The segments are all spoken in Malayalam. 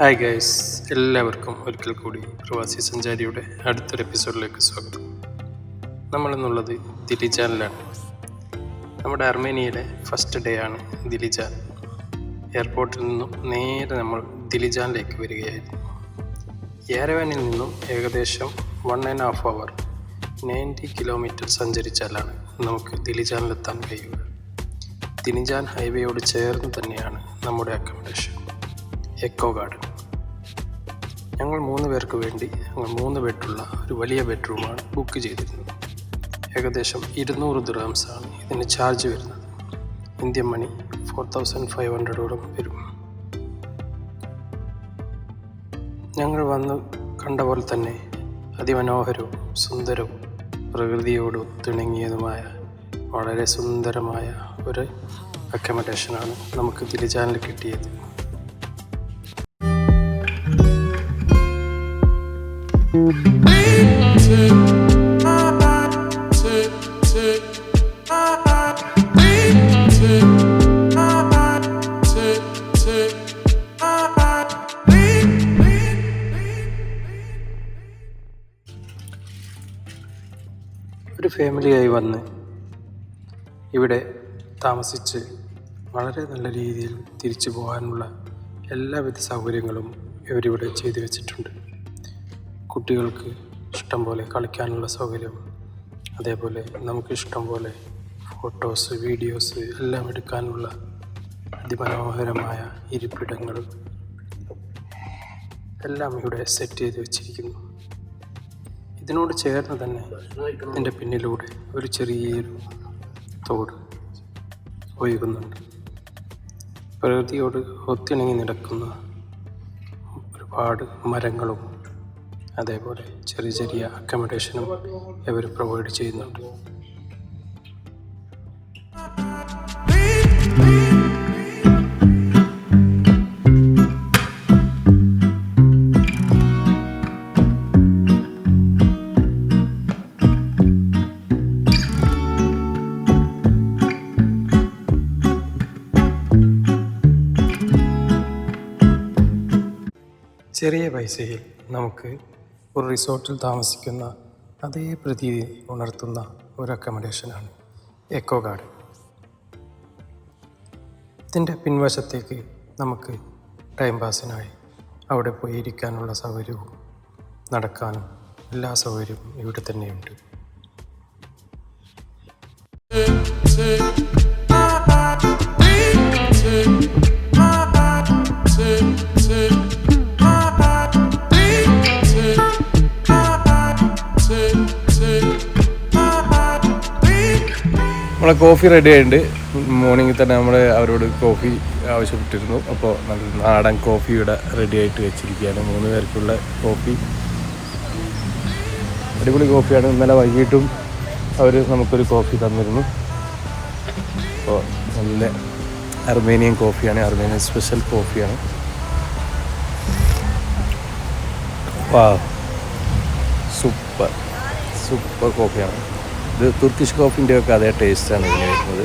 ഹായ് ഗൈസ്, എല്ലാവർക്കും ഒരിക്കൽ കൂടി പ്രവാസി സഞ്ചാരിയുടെ അടുത്തൊരു എപ്പിസോഡിലേക്ക് സ്വാഗതം. നമ്മളിന്നുള്ളത് ദിലിജാനിലാണ്. നമ്മുടെ അർമേനിയയിലെ ഫസ്റ്റ് ഡേ ആണ് ദിലിജാൻ. എയർപോർട്ടിൽ നിന്നും നേരെ നമ്മൾ ദിലിജാനിലേക്ക് വരികയായിരുന്നു. യെരവാനിൽ നിന്നും ഏകദേശം 1.5 hour 90 കിലോമീറ്റർ സഞ്ചരിച്ചാലാണ് നമുക്ക് ദിലിജാനിലെത്താൻ കഴിയുക. ദിലിജാൻ ഹൈവേയോട് ചേർന്ന് തന്നെയാണ് നമ്മുടെ അക്കോമഡേഷൻ, എക്കോ ഗാർഡൻ. ഞങ്ങൾ 3 പേർക്ക് വേണ്ടി 3 ബെഡുള്ള ഒരു വലിയ ബെഡ്റൂമാണ് ബുക്ക് ചെയ്തിരുന്നത്. ഏകദേശം 200 ദിർഹംസ് ആണ് ഇതിന് ചാർജ് വരുന്നത്. ഇന്ത്യൻ മണി 4500 വരും. ഞങ്ങൾ വന്ന് കണ്ട പോലെ തന്നെ അതിമനോഹരവും സുന്ദരവും പ്രകൃതിയോട് ഒത്തിണങ്ങിയതുമായ വളരെ സുന്ദരമായ ഒരു അക്കോമഡേഷനാണ് നമുക്ക് ദിലിജാനിൽ കിട്ടിയത്. ഒരു ഫാമിലിയായി വന്ന് ഇവിടെ താമസിച്ച് വളരെ നല്ല രീതിയിൽ തിരിച്ചു പോകാനുള്ള എല്ലാവിധ സൗകര്യങ്ങളും ഇവരിവിടെ ചെയ്തു വെച്ചിട്ടുണ്ട്. കുട്ടികൾക്ക് ഇഷ്ടം പോലെ കളിക്കാനുള്ള സൗകര്യം, അതേപോലെ നമുക്ക് ഇഷ്ടം പോലെ ഫോട്ടോസ്, വീഡിയോസ് എല്ലാം എടുക്കാനുള്ള അതിമനോഹരമായ ഇരിപ്പിടങ്ങൾ എല്ലാം ഇവിടെ സെറ്റ് ചെയ്ത് വെച്ചിരിക്കുന്നു. ഇതിനോട് ചേർന്ന് തന്നെ ഇതിൻ്റെ പിന്നിലൂടെ ഒരു ചെറിയൊരു തോട് ഒഴുകുന്നുണ്ട്. പ്രകൃതിയോട് ഒത്തിണങ്ങി നടക്കുന്ന ഒരുപാട് മരങ്ങളും അതേപോലെ ചെറിയ ചെറിയ അക്കോമഡേഷനും ഇവർ പ്രൊവൈഡ് ചെയ്യുന്നുണ്ട്. ചെറിയ പൈസയിൽ നമുക്ക് ഒരു റിസോർട്ടിൽ താമസിക്കുന്ന അതേ പ്രതീതി ഉണർത്തുന്ന ഒരു അക്കോമഡേഷനാണ് എക്കോ ഗാർഡൻ. ഇതിൻ്റെ പിൻവശത്തേക്ക് നമുക്ക് ടൈം പാസിനായി അവിടെ പോയി ഇരിക്കാനുള്ള സൗകര്യവും നടക്കാനും എല്ലാ സൗകര്യവും ഇവിടെ തന്നെയുണ്ട്. നമ്മളെ കോഫി റെഡി ആയിട്ടുണ്ട്. മോർണിംഗിൽ തന്നെ നമ്മൾ അവരോട് കോഫി ആവശ്യപ്പെട്ടിരുന്നു. അപ്പോൾ നല്ല നാടൻ കോഫി ഇവിടെ റെഡി ആയിട്ട് വെച്ചിരിക്കുകയാണ്. 3 പേർക്കുള്ള കോഫി. അടിപൊളി കോഫിയാണ്. ഇന്നലെ വൈകിട്ടും അവർ നമുക്കൊരു കോഫി തന്നിരുന്നു. അപ്പോൾ നല്ല അർമേനിയൻ കോഫിയാണ്, അർമേനിയൻ സ്പെഷ്യൽ കോഫിയാണ്. സൂപ്പർ സൂപ്പർ കോഫിയാണ്. ഇത് തുർക്കിഷ് കോഫിൻ്റെ ഒക്കെ അതേ ടേസ്റ്റാണ് ഇതിന് വരുന്നത്.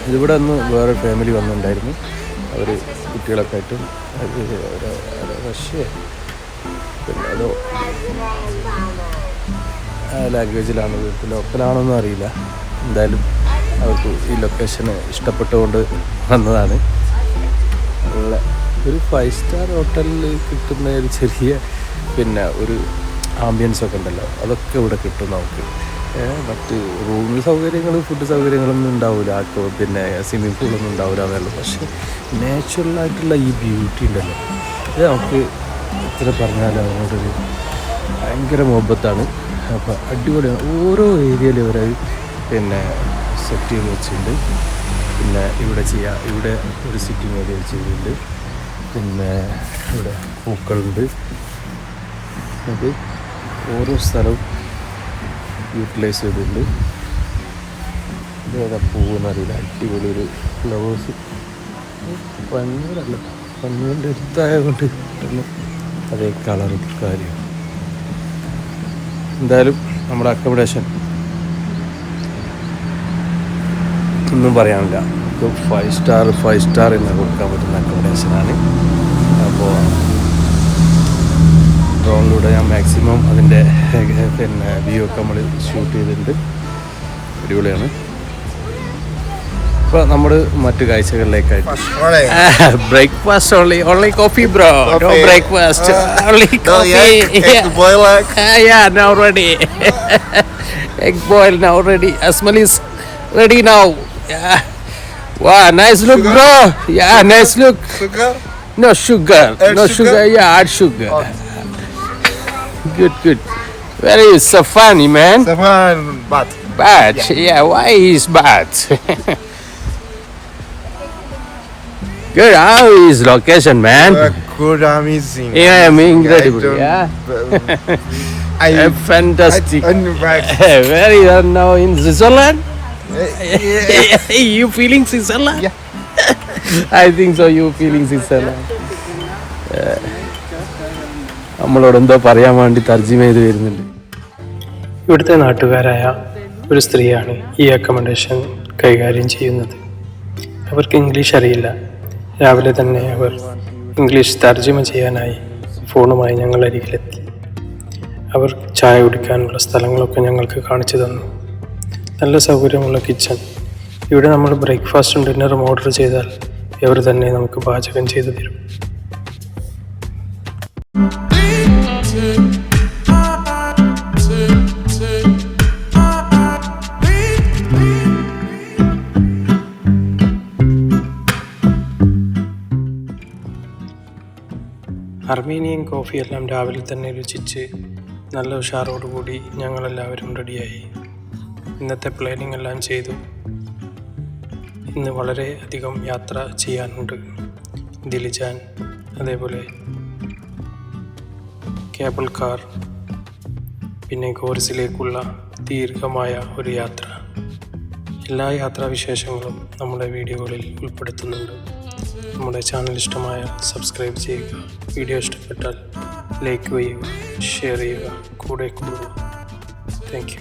ഇതിവിടെ ഒന്ന് വേറെ ഫാമിലി വന്നിട്ടുണ്ടായിരുന്നു. അവർ കുട്ടികളൊക്കെ ആയിട്ട് റഷ്യ പിന്നെ അതോ ലാംഗ്വേജിലാണ്, ലോക്കലാണോന്നും അറിയില്ല. എന്തായാലും അവർക്ക് ഈ ലൊക്കേഷന് ഇഷ്ടപ്പെട്ടുകൊണ്ട് വന്നതാണ്. നല്ല ഒരു 5 സ്റ്റാർ ഹോട്ടലിൽ കിട്ടുന്ന ഒരു ചെറിയ പിന്നെ ഒരു ആംബിയൻസൊക്കെ ഉണ്ടല്ലോ, അതൊക്കെ ഇവിടെ കിട്ടും നമുക്ക്. മറ്റ് റൂമിൽ സൗകര്യങ്ങൾ ഫുഡ് സൗകര്യങ്ങളൊന്നും ഉണ്ടാവില്ല, പിന്നെ സ്വിമ്മിംഗ് പൂളൊന്നും ഉണ്ടാവില്ല എന്നുള്ളൂ. പക്ഷേ നാച്ചുറലായിട്ടുള്ള ഈ ബ്യൂട്ടി ഉണ്ടല്ലോ, ഇത് നമുക്ക് എത്ര പറഞ്ഞാലും അതിനോടൊരു ഭയങ്കര മുഹബത്താണ്. അപ്പോൾ അടിപൊളിയാണ്. ഓരോ ഏരിയയിലും ഇവർ പിന്നെ സെറ്റ് ചെയ്ത് വെച്ചിട്ടുണ്ട്. പിന്നെ ഇവിടെ ഇവിടെ ഒരു സിറ്റിംഗ് ഏരിയ ചെയ്തിട്ടുണ്ട്. പിന്നെ ഇവിടെ പൂക്കളുണ്ട്. അത് ഓരോ സ്ഥലവും യൂട്ടിലൈസ് ചെയ്തിട്ടുണ്ട്. ഇതേതാ പൂവെന്നറിയില്ല, അടിപൊളി ഒരു ഫ്ലവേഴ്സ്. പന്നൂരല്ല, പന്നൂരിൻ്റെ അടുത്തായതുകൊണ്ട് അതേ കളറും കാര്യം. എന്തായാലും നമ്മുടെ അക്കോമഡേഷൻ ഒന്നും പറയാനില്ല. ഇത് 5 സ്റ്റാർ എന്ന് കൊടുക്കാൻ പറ്റുന്ന അക്കോമഡേഷനാണ്. അപ്പോൾ ഡ്രോണിലൂടെ ഞാൻ മാക്സിമം അതിൻ്റെ പിന്നെ വ്യൂ ഒക്കെ നമ്മൾ ഷൂട്ട് ചെയ്തിട്ടുണ്ട്. അടിപൊളിയാണ്. ഇപ്പോൾ നമ്മൾ മറ്റു കാഴ്ചകളിലേക്കായിട്ട് breakfast only coffee bro, no breakfast, only coffee. Yeah, now ready. Egg boil now ready. Asmal is ready now. Yeah. Wow, nice look bro. Yeah, nice look. Sugar? No sugar. No sugar. Yeah, add sugar. Oh. Good. Where is Safani, man? Safan, but. Bad. Yeah, why is bad? Good. How is location, man? Good, amazing. Yeah, incredible. Yeah. Fantastic. Where you are now in Switzerland? You feeling Switzerland? Yeah. I think so. You feeling Switzerland? നമ്മളോട് എന്തോ പറയാൻ വേണ്ടി തർജ്ജിമ ചെയ്ത് വരുന്നുണ്ട്. ഇവിടുത്തെ നാട്ടുകാരായ ഒരു സ്ത്രീയാണ് ഈ അക്കോമഡേഷൻ കൈകാര്യം ചെയ്യുന്നത്. അവർക്ക് ഇംഗ്ലീഷ് അറിയില്ല. രാവിലെ തന്നെ അവർ ഇംഗ്ലീഷ് തർജ്ജിമ ചെയ്യാനായി ഫോണുമായി ഞങ്ങൾ അരികിലെത്തി. അവർ ചായ കുടിക്കാനുള്ള സ്ഥലങ്ങളൊക്കെ ഞങ്ങൾക്ക് കാണിച്ചു തന്നു. നല്ല സൗകര്യമുള്ള കിച്ചൺ. ഇവിടെ നമ്മൾ ബ്രേക്ക്ഫാസ്റ്റും ഡിന്നറും ഓർഡർ ചെയ്താൽ ഇവർ തന്നെ നമുക്ക് പാചകം ചെയ്തു തരും. അർമേനിയൻ കോഫിയെല്ലാം രാവിലെ തന്നെ രുചിച്ച് നല്ല ഉഷാറോടുകൂടി ഞങ്ങളെല്ലാവരും റെഡിയായി. ഇന്നത്തെ പ്ലാനിങ് എല്ലാം ചെയ്തു. ഇന്ന് വളരെ അധികം യാത്ര ചെയ്യാനുണ്ട്. ദിലിജാൻ, അതേപോലെ കേബിൾ കാർ, പിന്നെ ഗോർസിലേക്കുള്ള ദീർഘമായ ഒരു യാത്ര. എല്ലാ യാത്രാവിശേഷങ്ങളും നമ്മുടെ വീഡിയോകളിൽ ഉൾപ്പെടുത്തുന്നുണ്ട്. നമ്മുടെ ചാനൽ ഇഷ്ടമായ സബ്സ്ക്രൈബ് ചെയ്യുക. വീഡിയോ ഇഷ്ടപ്പെട്ടാൽ ലൈക്ക് ചെയ്യുക, ഷെയർ ചെയ്യുക, കൂടെ കൂടുക. Thank you.